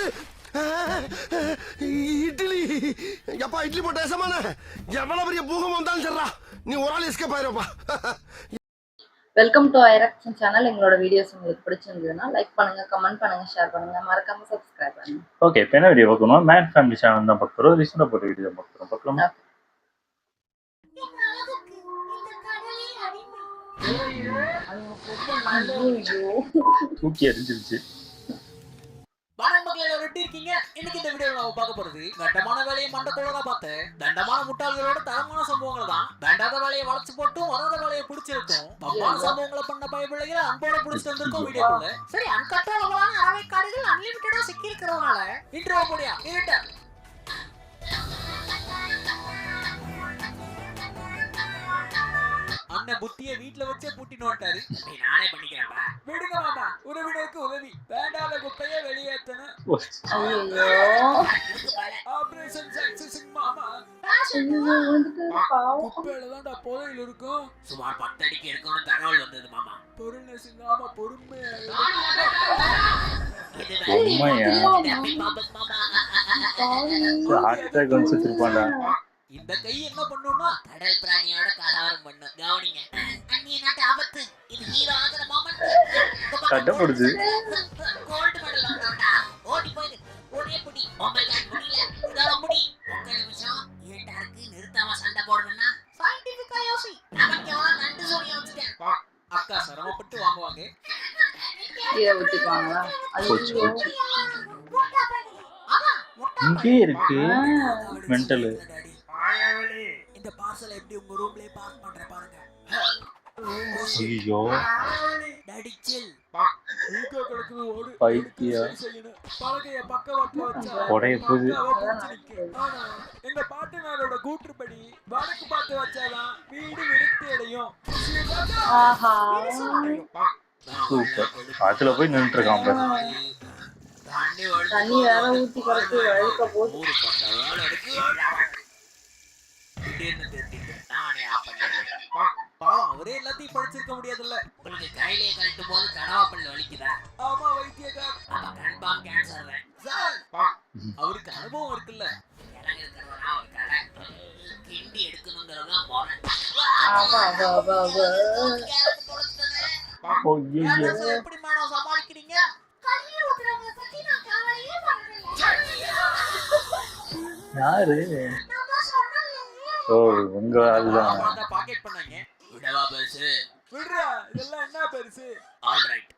என்னது இட்லி? எப்பா இட்லி போட்ட ஏசமான எவ்வளவு பெரிய பூகம் வந்தாலும் சரிடா, நீ ஒரு ஆள் எஸ்கேப் ஆயிருப்பா. வெல்கம் டு ஐரக்ஷன் சேனல். எங்களோட வீடியோஸ் உங்களுக்கு பிடிச்சிருந்ததுன்னா லைக் பண்ணுங்க, கமெண்ட் பண்ணுங்க, ஷேர் பண்ணுங்க, மறக்காம சப்ஸ்கிரைப் பண்ணுங்க. ஓகே, இப்போ என்ன வீடியோ பார்க்கணும்? மேன் ஃபேமிலி சேனல் தான் பார்க்குறோம். ரீசெண்டாக போட்ட வீடியோ பார்க்கலாமா? தூக்கி எரிஞ்சிருச்சு. இன்னைக்கு இந்த வீடியோல நம்ம பார்க்க போறது கட்டமான வேலையை மண்டக்கோளரா பார்த்து தண்டமான முட்டாள்களோட தரமான சம்பவங்களை தான். வேண்டாத வேலையை வளைச்சு போட்டும் வராத வேலையை பிடிச்சிருக்கும் தப்பான சம்பவங்களை பண்ண பயப்பிள்ளைகளை அன்போட பிடிச்சிட்டு வந்திருக்கோம் வீடியோக்குள்ள. சரி, அன்கண்ட்ரோலபிளான அறவை காடுகள் அன்லிமிட்டடா சிக்கி இருக்கிறவனால இன்ட்ரோ போடியா இருட்ட அண்ணன் புத்திய வீட்டுல வச்சே பூட்டின்னு வந்துட்டாரு. நானே பண்ணிக்கிறேன், விடுங்க மாமா. உறவினருக்கு உதவி, வேண்டாத குப்பையை வெளியேற்றணும். ஆபரேஷன் சக்சஸ் மாமா. குப்பையில தான்டா புதையல் இருக்கும். சுமார் 10 அடிக்கு எடுக்கணும் தகவல் வந்தது மாமா. பொருள் சிங்காம பொறுமையா இந்த கை என்ன பண்ணும்னா கடல் பிராணியோட கலவரம் பண்ணும். கவனிங்க, அந்நிய நாட்டு ஆபத்து. இது ஹீரோ ஆகிற மொமெண்ட். கட்டப்படுது. கோல்ட் மெடல் வாங்குறடா. ஓடி போயிடு. ஒரே புடி. ஓ மை காட், முடியல. இதால முடி. ஒக்க நிமிஷம் ஏண்டா இருக்கு, நிறுத்தாம சண்டை போடுறேன்னா சயின்டிஃபிக்கா யோசி. நமக்கு எவ்வளவு நண்டு சொல்லி வச்சுட்டேன். அக்கா சிரமப்பட்டு வாங்குவாங்க. கீழே ஊத்திப்பாங்களா? இங்கே இருக்கு மென்டல். இந்த பார்சல் எப்படி உங்க ரூம்லயே பார்க் பண்ற பாருங்க. ஐயோ டாடி சில். பைத்தியா பலகைய பக்கவாட்டுல வச்சா உடைய போகுது. எங்க பாட்டனாரோட கூற்றுப்படி வடக்கு பார்த்து வச்சாதான் வீடு விருத்தி அடையும். சூப்பர். அதுல போய் நின்று இருக்கான் பாரு. தண்ணி வேற ஊத்தி கலக்கு வழுக்க போகுது. அவரே எல்லாத்தையும் படிச்சிருக்க முடியாதுல்ல. உங்களுக்கு கையிலே கழட்டும் போது கனவாப்பல்ல வலிக்குதா? ஆமா வைத்தியக்கார். Confirm cancer sir. அவருக்கு அனுபவம் இருக்குல்ல. எனக்கு இருக்கிறவனா ஒரு கடை கிண்டி எடுக்கணுங்கிறதுதான் போறேன். எப்படி மேடம் சமாளிக்கிறீங்க? யாரு? ஓ, உங்க ஆளுதான். பாக்கெட் பண்ணாங்க. விடவா பெருசு? விடுறா, இதெல்லாம் என்ன பெருசு? All right.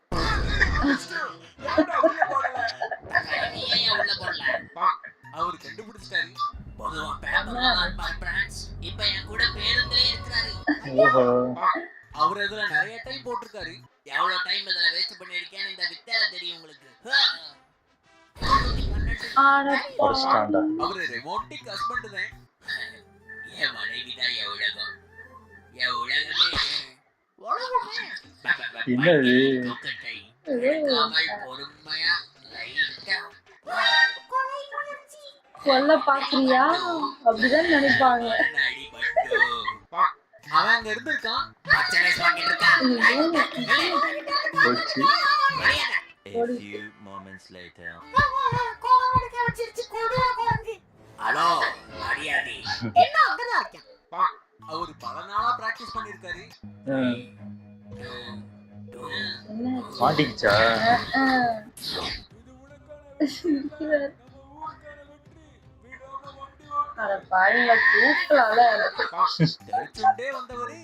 அவர் கண்டுபிடிச்சிட்டாரு. பொதுவா பேப்பர்ல பிரான்ஸ் இப்ப என் கூட பேருந்திலே இருக்கிறாரு. ஓஹோ, அவர் இதுல நிறைய டைம் போட்டிருக்காரு. எவ்வளவு டைம் இதுல வேஸ்ட் பண்ணிருக்கேன்னு இந்த வித்தால தெரியும் உங்களுக்கு. அவரு ரொமான்டிக் ஹஸ்பண்ட் தான். என் மனைவிதான் என் உலகம். என் உலகமே என்னது? பொறுமையா லைட்டா சொல்ல பாக்குறியா? அப்படிதான் நினைப்பாங்க. அவன் அங்க இருந்திருக்கான். ஹலோ மரியாதை. என்ன அங்கதான் இருக்கேன். அவரு பல நாளா பிராக்டிஸ் பண்ணிருக்காரு. மாட்டிக்கிச்சா? அட பாருங்க, தூக்கலால தெரிச்சுண்டே வந்தவரு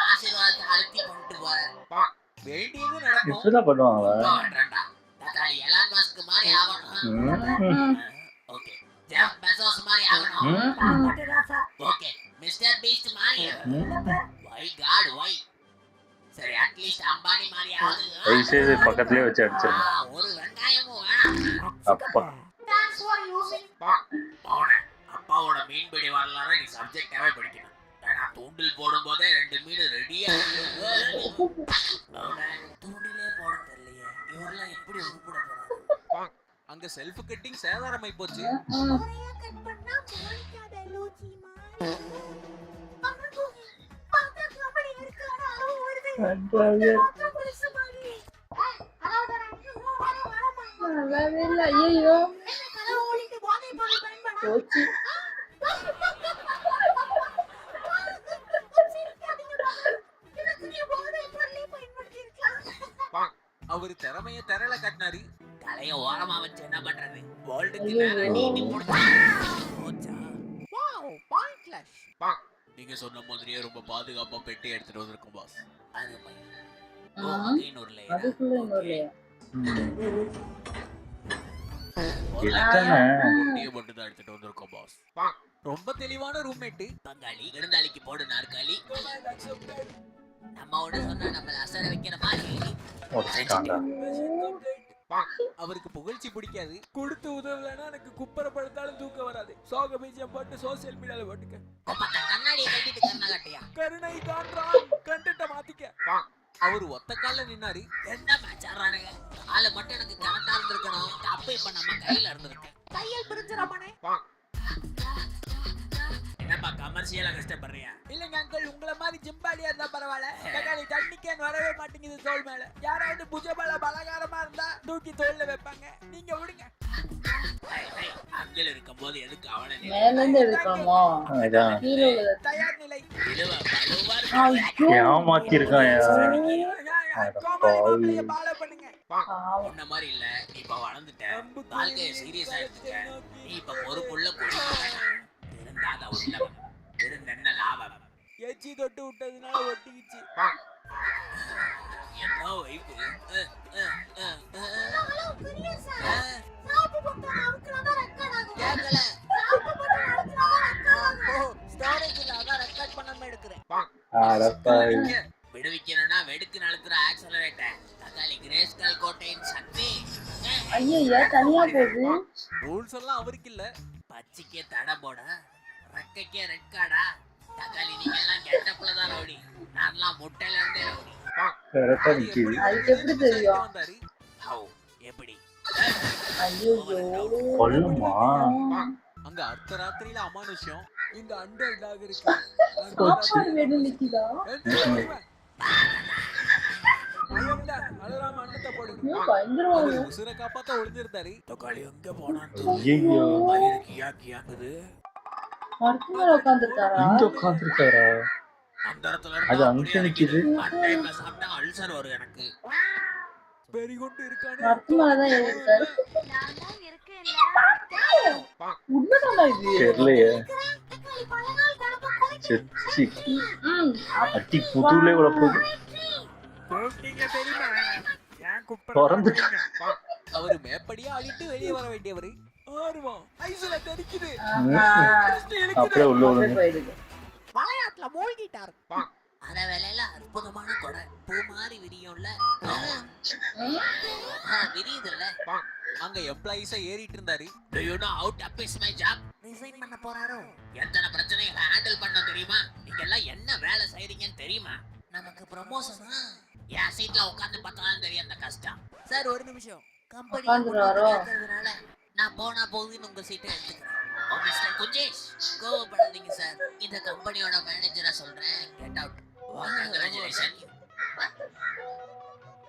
ஆசீர்வாதத்தை அழுத்தி கொண்டு போற வேண்டியது நடக்கும். இப்படிதான் பண்ணுவாங்களா? தக்காளி எலான் மாஸ்க் மாதிரி ஆகணும். ஓகே, ஜெஃப் பெசோஸ் மாதிரி ஆகணும். ஓகே, மிஸ்டர் பீஸ்ட் மாதிரி. வை காட் வை. சரி, அட்லீஸ்ட் அம்பானி மாதிரி ஆகுது. பக்கத்துலயே வச்சு அடிச்சிருங்க. ஒரு வெங்காயமும் வேணாம். அப்பா அப்பாவோட மீன்பிடி வரலாறு நீ சப்ஜெக்டாவே படிக்கணும். நான் தூண்டில் போடும் போதே 2 மீன் ரெடியா. தூண்டிலே போட தெரியலையே, இவரெல்லாம் எப்படி உருப்பட போறாங்க? அங்க செல்ஃப் கட்டிங் சேதாரமாயி போச்சு. நல்லாவே இல்ல. ஐயோ போச்சு. அவரு திறமைய திரள கட்டினாரு. தலைய ஓரமா வச்சு என்ன பண்றது? வேர்ல்டுக்கு ஐயையோ. நேரா நீந்தி போச்சா? Wow, pointless. நீங்க சொன்ன மாதிரியே ரொம்ப பாதுகாப்பா பெட்டி எடுத்துட்டு வந்திருக்கோம் பாஸ். அது இன்னொரு லேயர். அதுக்குள்ள இன்னொரு layer. எத்தனை ஒட்டிய மட்டும் தான் எடுத்துட்டு வந்திருக்கோம் பாஸ். ரொம்ப தெளிவான ரூம்மேட். பங்காளி விருந்தாளிக்கு போடு நாற்காலி. நம்ம ஓட சொன்னா நம்மள அசர வைக்கிற மாதிரி. உடச்சிட்டாங்க. அவருக்கு புகழ்ச்சி பிடிக்காது. கொடுத்து உதவலன்னா எனக்கு குப்பரை படுத்தாலும் தூக்கம் வராது. சோக பீஜம் போட்டு சோசியல் மீடியால போட்டுக்க. கண்ணாடியை கட்டிட்டு கண்ணா கட்டியா கருணை காண்றான். கண்டென்ட்ட மாத்திக்க. அவர் ஒத்த கால்ல நின்னாரு. என்ன மேட்ச் ஆடுறானுங்க? காலை மட்டும் எனக்கு கரெக்டா இருந்திருக்கணும். அப்ப இப்ப நம்ம கையில இருந்திருக்கு. கையில் பிரிஞ்சிராமனே. என்னப்பா கமர்ஷியலா கஷ்டப்படுறியா? இல்லங்க அங்கிள், உங்கள மாதிரி ஜிம்பாடியா இருந்தா பரவாயில்ல. தக்காளி தண்ணிக்கேன் வரவே மாட்டேங்குது தோல் மேல. யாராவது புஜபல பலகாரமா இருந்தா தூக்கி தோல்ல வைப்பாங்க. நீங்க விடுங்க. அங்கிள் இருக்கும்போது எதுக்கு அவனை மேல இருந்து எடுக்கணுமா? அதான் கீழ உள்ளது. தயார் நிலை. ஐயோ. கோமாளி பால பண்ணுங்க. பாவம். உன்ன மாதிரி இல்ல. நீ இப்ப வளர்ந்துட்ட. வாழ்க்கைய சீரியஸா எடுத்துக்க. நீ இப்ப பொறுப்புள்ள குடி. திருந்தாத உள்ளவன். திருந்தென்ன லாபம்? எச்சி தொட்டு விட்டதுனால ஒட்டிக்கிச்சு. என்ன வைப்பு? கேட்கல. ஸ்டோரேஜ்ல அதான் ரெக்கார்ட் பண்ணாம எடுக்கிறேன். விடுவிக்கணும்னா வெடுக்கு நடத்துற ஆக்சலரேட்டர். தக்காளி கிரேஸ்கல் கோட்டையின் சக்தி. ஐயையோ, தனியா போகுது. ரூல்ஸ் எல்லாம் அவருக்கு இல்ல. பச்சைக்கே தடை போட, ரெக்கைக்கே ரெட் கார்டா. தக்காளி நீங்க எல்லாம் கெட்டப்ல தான் ரவுடி. நான்லாம் முட்டையில இருந்தே ரவுடி. கரெக்டா நிக்குது. அதுக்கு எப்படி தெரியும்? வந்தாரு. ஹவ் எப்படி? ஐயோ. கொல்லுமா? அங்க அர்த்த ராத்திரியில அமானுஷ்யம். இங்க அண்டர் டாக் இருக்கு. சாப்பாடு வேணும் நிக்கிதா? அழகாம அண்ணத்தை போடுங்க. ஐயோ, பயங்கரமா அவரு இருக்கு. உசுரை காப்பாத்த ஒளிஞ்சிருந்தாரு. தக்காளி எங்க போனான்னு ஐயோ, கியா கியாங்குது. மரத்து மேல உட்காந்துருக்காரா? இங்க உட்கார்ந்திருக்காரா? அந்த இடத்துல அது அங்க நிக்குது. அன்டைம்ல சாப்பிட்டா அல்சர் வரும் எனக்கு. வெரி குட் இருக்கானே. மரத்து மேலதான் ஏறிருக்காரு. உண்மைதானா இது? தெரியலையே. செச்சி ம். அட்டி புதுலே கூட போகுது. அவரு மேப்படியா அழிட்டு வெளியே வர வேண்டியவரு. ஆர்வம் ஐஸ்ல தெரிக்குது. அப்படியே உள்ள அப்படியே விழுந்து. போயிடுது. விளையாட்டுல மூழ்கிட்டாரு. அரை வேலையில அற்புதமான கொடை. பூ மாதிரி விரியும்ல. விரியுதுல்ல. அங்க எம்ப்ளாயிஸ ஏறிட்டு இருந்தாரு. Do you know how tough is my job? Resign பண்ண போறாரோ? எத்தனை பிரச்சனைகளை ஹேண்டில் பண்ண தெரியுமா? நீங்க எல்லாம் என்ன வேலை செய்றீங்கன்னு தெரியுமா? நமக்கு ப்ரமோஷனா? என் சீட்ல உட்கார்ந்து பார்த்தாலும் தெரியும் அந்த கஷ்டம். சார் ஒரு நிமிஷம். கம்பெனி உட்கார்ந்துருவாரோ? நான் போனா போகுதுன்னு உங்க சீட்டை எடுத்துக்கிறேன். ஓ மிஸ்டர் குஞ்சேஷ், கோவப்படாதீங்க சார். இந்த கம்பெனியோட மேனேஜரா சொல்றேன். Get out. கங்க்ராச்சுலேஷன்.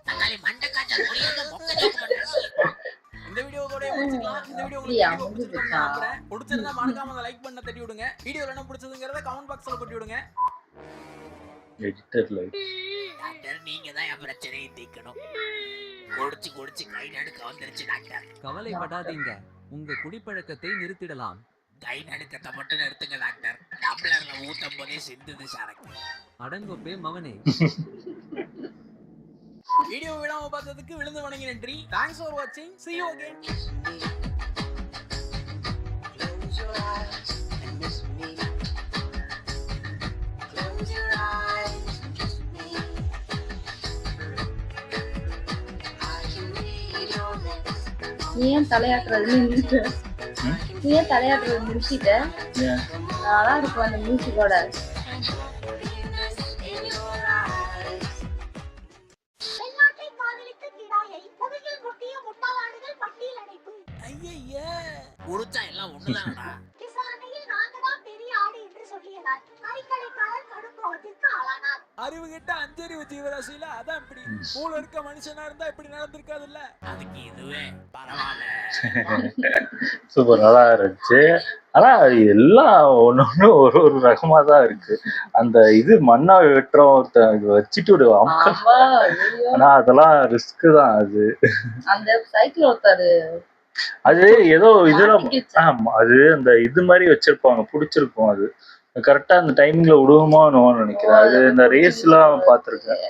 தக்காளி மண்டக்காச்சல் புரியாத மொக்க ஜோக் பண்றீங்க. இந்த வீடியோ கூட முடிச்சுக்கலாம். இந்த வீடியோ உங்களுக்கு பிடிச்சிருந்தா நம்புறேன். பிடிச்சிருந்தா மறக்காம லைக் பண்ண தட்டி விடுங்க. வீடியோல என்ன பிடிச்சதுங்கறத கமெண்ட் பாக்ஸ்ல கொட்டி விடுங்க. Editor light. டாக்டர் நீங்க தான் என் பிரச்சனையை தீர்க்கணும். குடிச்சு குடிச்சு கை நடுக்க வந்துருச்சு டாக்டர். கவலைப்படாதீங்க, உங்க குடிப்பழக்கத்தை நிறுத்திடலாம். கை நடுக்கத்தை மட்டும் நிறுத்துங்க டாக்டர். டம்ளர்ல ஊத்தும் போதே சிந்துது சரக்கு. அடங்கொப்பே மவனே. வீடியோ விடாம பார்த்ததுக்கு விழுந்து வணங்கி நன்றி. தேங்க்ஸ் ஃபார் வாட்சிங். See you again. Close your eyes and miss me. Close your eyes and kiss me. I can read your lips. நீ ஏன் தலையாட்டுறது நிறுத்திட்ட? நீ ஏன் தலையாட்டுறது நிறுத்திட்ட? ஏன்? நல்லா இருக்கும் அந்த மியூசிக்கோட. உருச்சா எல்லாம் ஒண்ணுதானடா. விசாரணையில் நான்கு தான் பெரிய ஆடு என்று சொல்லியதால் கறிக்கடைக்காரர் கடும் கோபத்திற்கு ஆளானார். அறிவு கிட்ட அஞ்சறிவு ஜீவராசியில அதான் இப்படி மூளை இருக்க மனுஷனா இருந்தா இப்படி நடந்திருக்காதுல்ல. அதுக்கு இதுவே பரவாயில்ல. சூப்பர், நல்லா இருந்துச்சு. ஆனா எல்லாம் ஒன்னொன்னு ஒரு ஒரு ரகமா தான் இருக்கு. அந்த இது மண்ணா வெட்டுறோம் ஒருத்தன் இது வச்சுட்டு ஒரு அமுக்கம். ஆமா, ஐயோ. ஆனா அதெல்லாம் ரிஸ்க் தான் அது. அந்த சைக்கிள் ஒருத்தாரு அது ஏதோ இதுல மாட்டிக்கிச்சு. ஆமா, அது அந்த இது மாதிரி வச்சிருப்பாங்க, புடிச்சிருக்கும். அது கரெக்டா அந்த டைமிங்ல விடுவோமோ நினைக்கிறேன். அது இந்த ரேஸ் எல்லாம் பாத்திருக்கேன்.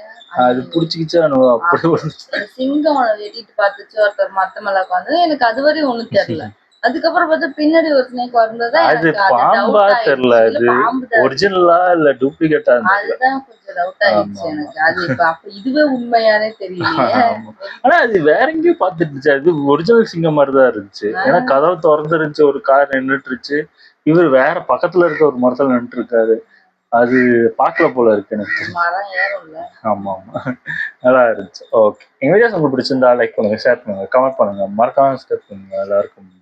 அது புடிச்சுக்கிச்சா அப்படி ஒரு அந்த சிங்கம் அவனை வெட்டிட்டு பார்த்துச்சு, ஒருத்தர் மத்த மேல உட்காந்து. எனக்கு அதுவரையும் ஒண்ணும் தெரியல. அதுக்கப்புறம் பார்த்தா பின்னாடி ஒரு ஸ்னேக் வந்ததா அது எனக்கு அது பாம்பா doubt தெரியல. ஆயிடுச்சு. அது இல்ல பாம்பு தான். ஒரிஜினலா இல்ல டூப்ளிகேட்டா இருந்தது. அதுதான் கொஞ்சம் டவுட் ஆயிடுச்சு ஆமா, எனக்கு. அது இப்ப அப்ப இதுவே உண்மையானே தெரியலையே. ஆமா. ஆனா அது வேற எங்கேயும் பாத்துட்டு இருந்துச்சு. அது ஒரிஜினல் சிங்கம் மாதிரி தான் இருந்துச்சு. ஏன்னா கதவு திறந்துருந்துச்சு, ஒரு கார் நின்றுட்டு இருந்துச்சு. இவர் வேற பக்கத்துல இருக்க ஒரு மரத்துல நின்றுட்டு இருக்காரு. அது பார்க்கல போல இருக்கு எனக்கு. மரம் ஏறும்ல. ஆமா ஆமா, நல்லா இருந்துச்சு. ஓகே, எங்க வீடியோஸ் உங்களுக்கு பிடிச்சிருந்தா லைக் பண்ணுங்க, ஷேர் பண்ணுங்க, கமெண்ட் பண்ணுங்க, மறக்காம சப்ஸ்கிரைப் பண்ணுங்க. எல்லாருக்கும்